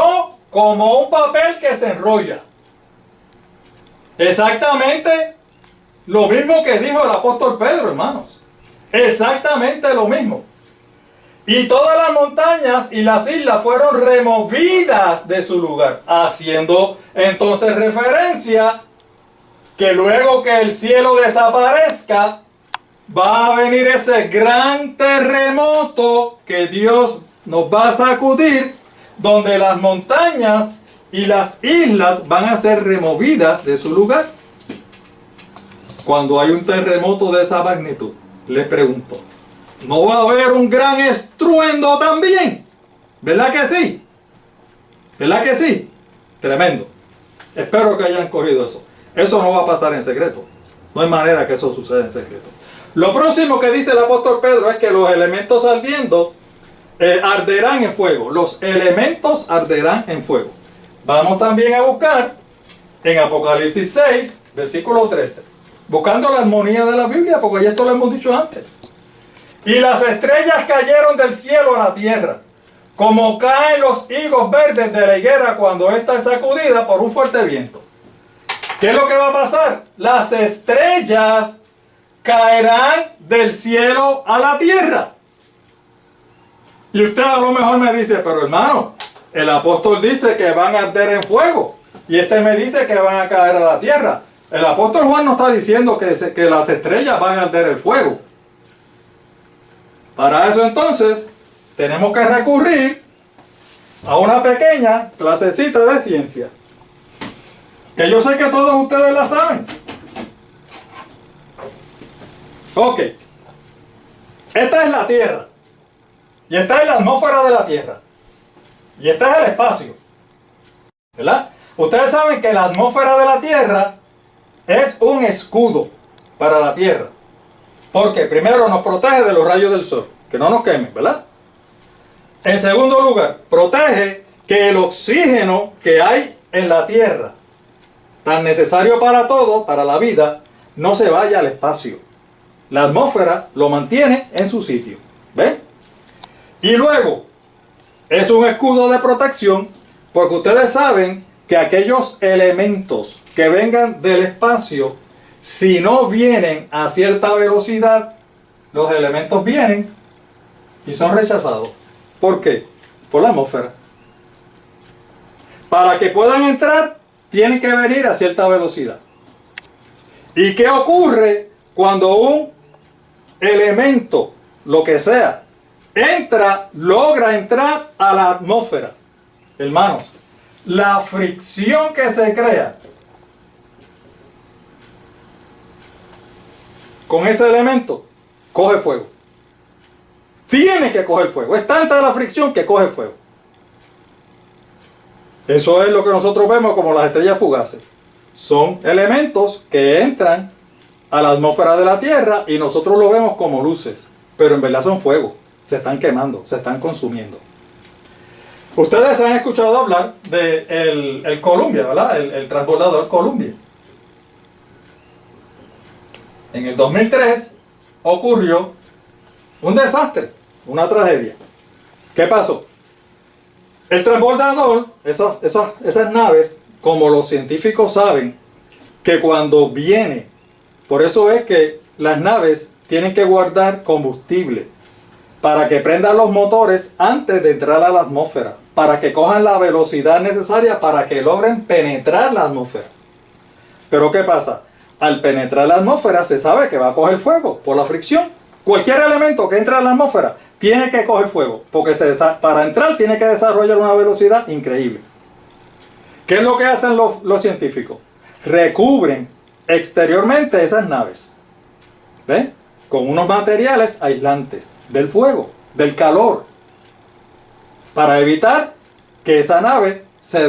como un papel que se enrolla. Exactamente lo mismo que dijo el apóstol Pedro, hermanos. Exactamente lo mismo. Y todas las montañas y las islas fueron removidas de su lugar, haciendo entonces referencia que luego que el cielo desaparezca, va a venir ese gran terremoto que Dios nos va a sacudir, donde las montañas y las islas van a ser removidas de su lugar. Cuando hay un terremoto de esa magnitud, les pregunto, ¿no va a haber un gran estruendo también? ¿Verdad que sí? ¿Verdad que sí? Tremendo. Espero que hayan cogido eso. Eso no va a pasar en secreto. No hay manera que eso suceda en secreto. Lo próximo que dice el apóstol Pedro es que los elementos ardiendo arderán en fuego. Los elementos arderán en fuego. Vamos también a buscar en Apocalipsis 6, versículo 13. Buscando la armonía de la Biblia, porque ya esto lo hemos dicho antes. Y las estrellas cayeron del cielo a la tierra, como caen los higos verdes de la higuera cuando ésta es sacudida por un fuerte viento. ¿Qué es lo que va a pasar? Las estrellas caerán del cielo a la tierra. Y usted a lo mejor me dice, pero hermano, el apóstol dice que van a arder en fuego. Y este me dice que van a caer a la tierra. El apóstol Juan no está diciendo que las estrellas van a arder en fuego. Para eso entonces tenemos que recurrir a una pequeña clasecita de ciencia, que yo sé que todos ustedes la saben. Ok, esta es la Tierra, y esta es la atmósfera de la Tierra, y este es el espacio, ¿verdad? Ustedes saben que la atmósfera de la Tierra es un escudo para la Tierra. Porque primero nos protege de los rayos del sol, que no nos quemen, ¿verdad? En segundo lugar, protege que el oxígeno que hay en la Tierra, tan necesario para todo, para la vida, no se vaya al espacio. La atmósfera lo mantiene en su sitio, ¿ven? Y luego, es un escudo de protección, porque ustedes saben que aquellos elementos que vengan del espacio, si no vienen a cierta velocidad, los elementos vienen y son rechazados. ¿Por qué? Por la atmósfera. Para que puedan entrar, tienen que venir a cierta velocidad. ¿Y qué ocurre cuando un elemento, lo que sea, logra entrar a la atmósfera? Hermanos, la fricción que se crea con ese elemento coge fuego. Tiene que coger fuego. Es tanta la fricción que coge fuego. Eso es lo que nosotros vemos como las estrellas fugaces. Son elementos que entran a la atmósfera de la Tierra y nosotros lo vemos como luces, pero en verdad son fuego. Se están quemando, se están consumiendo. Ustedes han escuchado hablar de el Columbia, ¿verdad? El transbordador Columbia. En el 2003 ocurrió un desastre, una tragedia. ¿Qué pasó? El transbordador, esas naves, como los científicos saben, que cuando viene, por eso es que las naves tienen que guardar combustible para que prendan los motores antes de entrar a la atmósfera, para que cojan la velocidad necesaria para que logren penetrar la atmósfera. Pero ¿qué pasa? Al penetrar la atmósfera se sabe que va a coger fuego por la fricción. Cualquier elemento que entre a la atmósfera tiene que coger fuego, porque para entrar tiene que desarrollar una velocidad increíble. ¿Qué es lo que hacen los científicos? Recubren exteriormente esas naves, ¿ven? Con unos materiales aislantes del fuego, del calor, para evitar que esa nave se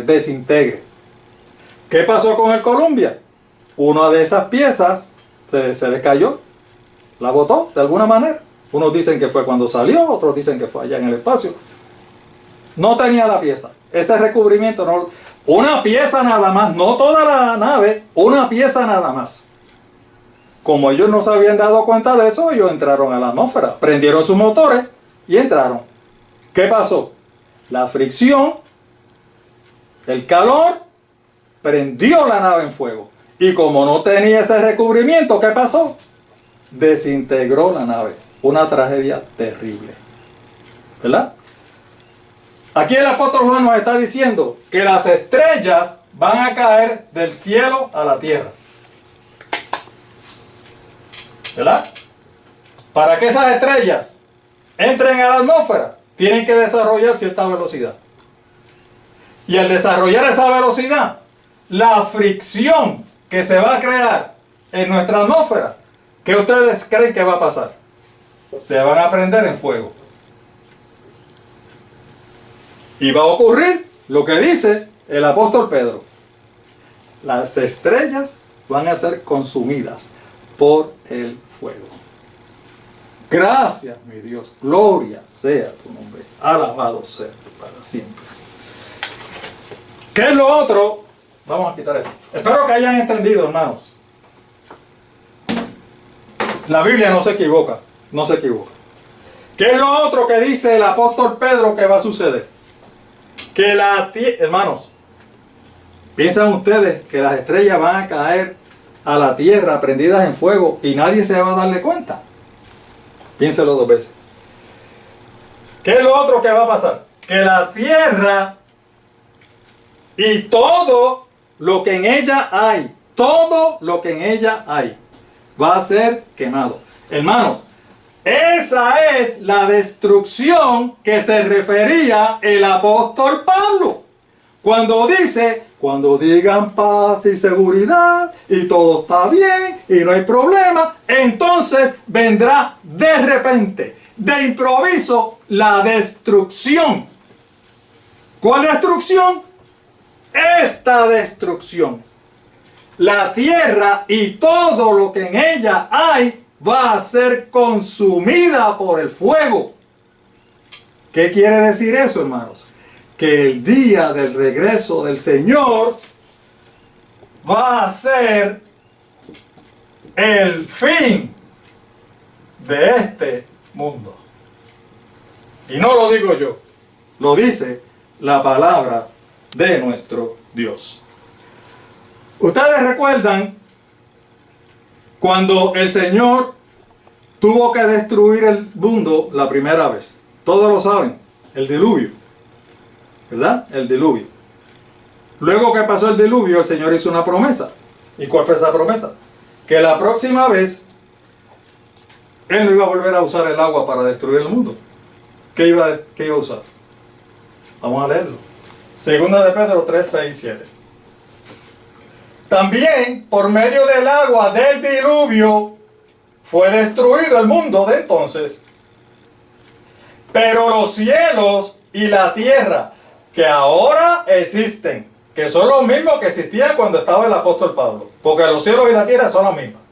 desintegre. ¿Qué pasó con el Columbia? Una de esas piezas se les cayó, la botó de alguna manera. Unos dicen que fue cuando salió, otros dicen que fue allá en el espacio. No tenía la pieza. Ese recubrimiento Una pieza nada más, no toda la nave, una pieza nada más. Como ellos no se habían dado cuenta de eso, ellos entraron a la atmósfera, prendieron sus motores y entraron. ¿Qué pasó? La fricción, el calor, prendió la nave en fuego. Y como no tenía ese recubrimiento, ¿qué pasó? Desintegró la nave. Una tragedia terrible. ¿Verdad? Aquí el apóstol Juan nos está diciendo que las estrellas van a caer del cielo a la tierra. ¿Verdad? Para que esas estrellas entren a la atmósfera, tienen que desarrollar cierta velocidad. Y al desarrollar esa velocidad, la fricción que se va a crear en nuestra atmósfera, ¿qué ustedes creen que va a pasar? Se van a prender en fuego. Y va a ocurrir lo que dice el apóstol Pedro. Las estrellas van a ser consumidas por el fuego. Gracias, mi Dios. Gloria sea tu nombre. Alabado sea para siempre. ¿Qué es lo otro? Vamos a quitar esto. Espero que hayan entendido, hermanos. La Biblia no se equivoca. No se equivoca. ¿Qué es lo otro que dice el apóstol Pedro que va a suceder? Que hermanos, ¿piensan ustedes que las estrellas van a caer a la tierra prendidas en fuego y nadie se va a darle cuenta? Piénselo dos veces. ¿Qué es lo otro que va a pasar? Que la tierra y todo lo que en ella hay, va a ser quemado. Hermanos, esa es la destrucción que se refería el apóstol Pablo. Cuando dice, cuando digan paz y seguridad y todo está bien y no hay problema, entonces vendrá de repente, de improviso, la destrucción. ¿Cuál destrucción? Esta destrucción. La tierra y todo lo que en ella hay va a ser consumida por el fuego. ¿Qué quiere decir eso, hermanos? Que el día del regreso del Señor va a ser el fin de este mundo. Y no lo digo yo, lo dice la palabra de nuestro Dios. Ustedes recuerdan cuando el Señor tuvo que destruir el mundo la primera vez. Todos lo saben, el diluvio. ¿Verdad? El diluvio. Luego que pasó el diluvio, el Señor hizo una promesa. ¿Y cuál fue esa promesa? Que la próxima vez Él no iba a volver a usar el agua para destruir el mundo. ¿Qué iba a usar? Vamos a leerlo. Segunda de Pedro 3, 6, 7. También por medio del agua del diluvio fue destruido el mundo de entonces. Pero los cielos y la tierra que ahora existen, que son los mismos que existían cuando estaba el apóstol Pablo, porque los cielos y la tierra son los mismos.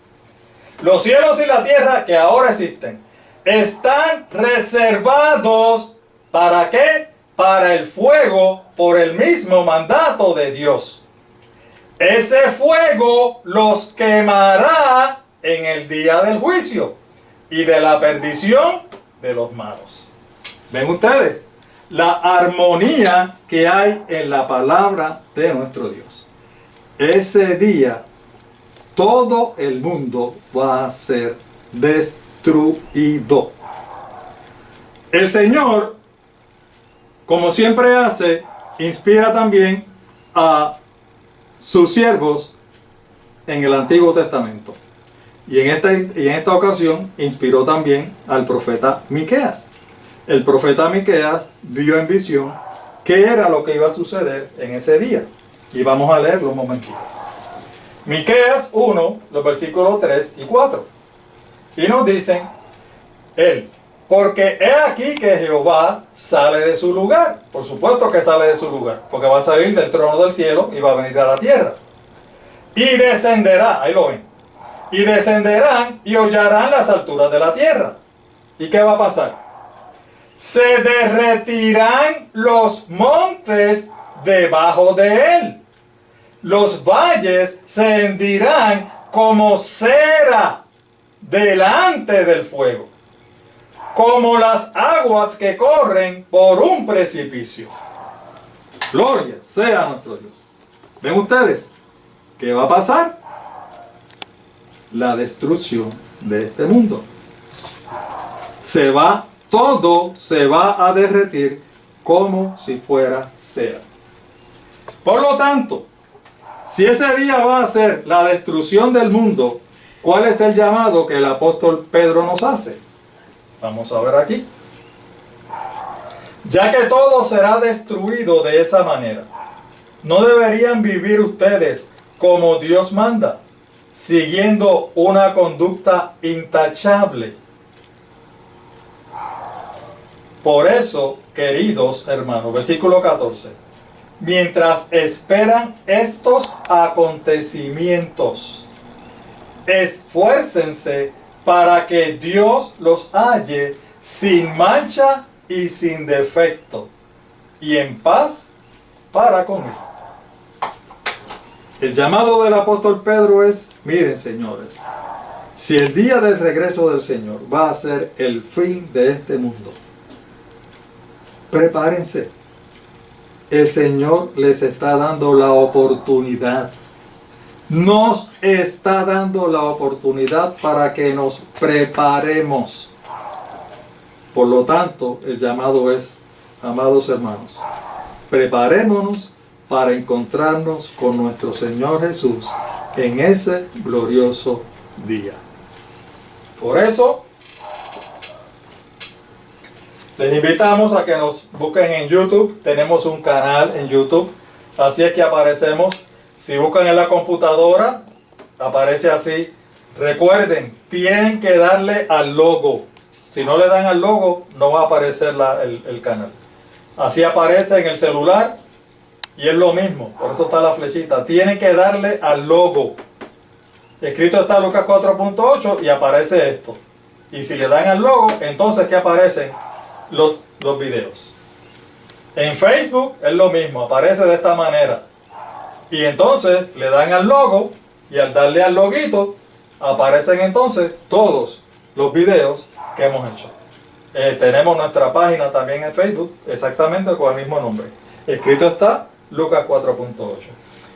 Los cielos y la tierra que ahora existen están reservados ¿para qué? Para el fuego por el mismo mandato de Dios. Ese fuego los quemará en el día del juicio y de la perdición de los malos. ¿Ven ustedes? La armonía que hay en la palabra de nuestro Dios. Ese día todo el mundo va a ser destruido. El Señor, como siempre hace, inspira también a sus siervos en el Antiguo Testamento. Y en esta ocasión inspiró también al profeta Miqueas. El profeta Miqueas vio en visión qué era lo que iba a suceder en ese día. Y vamos a leerlo un momentito. Miqueas 1, los versículos 3 y 4. Y nos dicen, porque he aquí que Jehová sale de su lugar. Por supuesto que sale de su lugar, porque va a salir del trono del cielo y va a venir a la tierra. Y descenderá, ahí lo ven. Y descenderán y hollarán las alturas de la tierra. ¿Y qué va a pasar? Se derretirán los montes debajo de él. Los valles se hendirán como cera delante del fuego, como las aguas que corren por un precipicio. Gloria sea nuestro Dios. ¿Ven ustedes qué va a pasar? La destrucción de este mundo. Todo se va a derretir como si fuera cera. Por lo tanto, si ese día va a ser la destrucción del mundo, ¿cuál es el llamado que el apóstol Pedro nos hace? Vamos a ver aquí. Ya que todo será destruido de esa manera, ¿no deberían vivir ustedes como Dios manda, siguiendo una conducta intachable? Por eso, queridos hermanos, versículo 14, mientras esperan estos acontecimientos, esfuércense para que Dios los halle sin mancha y sin defecto, y en paz para con Él. El llamado del apóstol Pedro es, miren señores, si el día del regreso del Señor va a ser el fin de este mundo, prepárense. El Señor les está dando la oportunidad. Nos está dando la oportunidad para que nos preparemos. Por lo tanto, el llamado es, amados hermanos, preparémonos para encontrarnos con nuestro Señor Jesús en ese glorioso día. Por eso, les invitamos a que nos busquen en YouTube. Tenemos un canal en YouTube, así es que aparecemos. Si buscan en la computadora, aparece así. Recuerden, tienen que darle al logo. Si no le dan al logo, no va a aparecer el canal. Así aparece en el celular y es lo mismo. Por eso está la flechita. Tienen que darle al logo. Escrito está Lucas 4.8 y aparece esto. Y si le dan al logo, entonces ¿qué aparecen? Los videos. En Facebook es lo mismo. Aparece de esta manera. Y entonces le dan al logo y al darle al loguito aparecen entonces todos los videos que hemos hecho. Tenemos nuestra página también en Facebook, exactamente con el mismo nombre. Escrito está Lucas 4.8.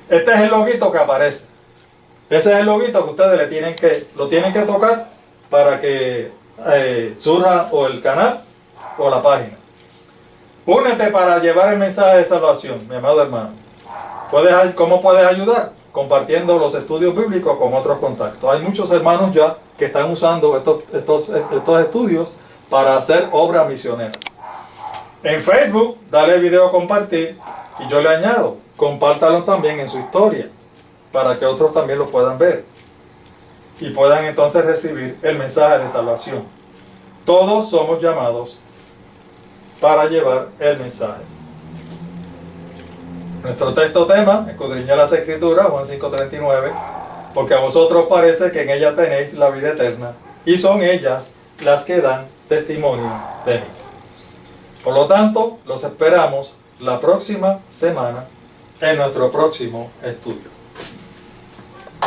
Este es el loguito que aparece. Ese es el loguito que ustedes lo tienen que tocar para que surja o el canal o la página. Únete para llevar el mensaje de salvación, mi amado hermano. ¿Cómo puedes ayudar? Compartiendo los estudios bíblicos con otros contactos. Hay muchos hermanos ya que están usando estos estudios para hacer obra misionera. En Facebook, dale video a compartir y yo le añado, compártalo también en su historia para que otros también lo puedan ver y puedan entonces recibir el mensaje de salvación. Todos somos llamados para llevar el mensaje. Nuestro texto tema, escudriñad las Escrituras, Juan 5:39, porque a vosotros parece que en ellas tenéis la vida eterna, y son ellas las que dan testimonio de mí. Por lo tanto, los esperamos la próxima semana en nuestro próximo estudio.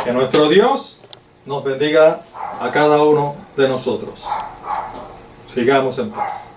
Que nuestro Dios nos bendiga a cada uno de nosotros. Sigamos en paz.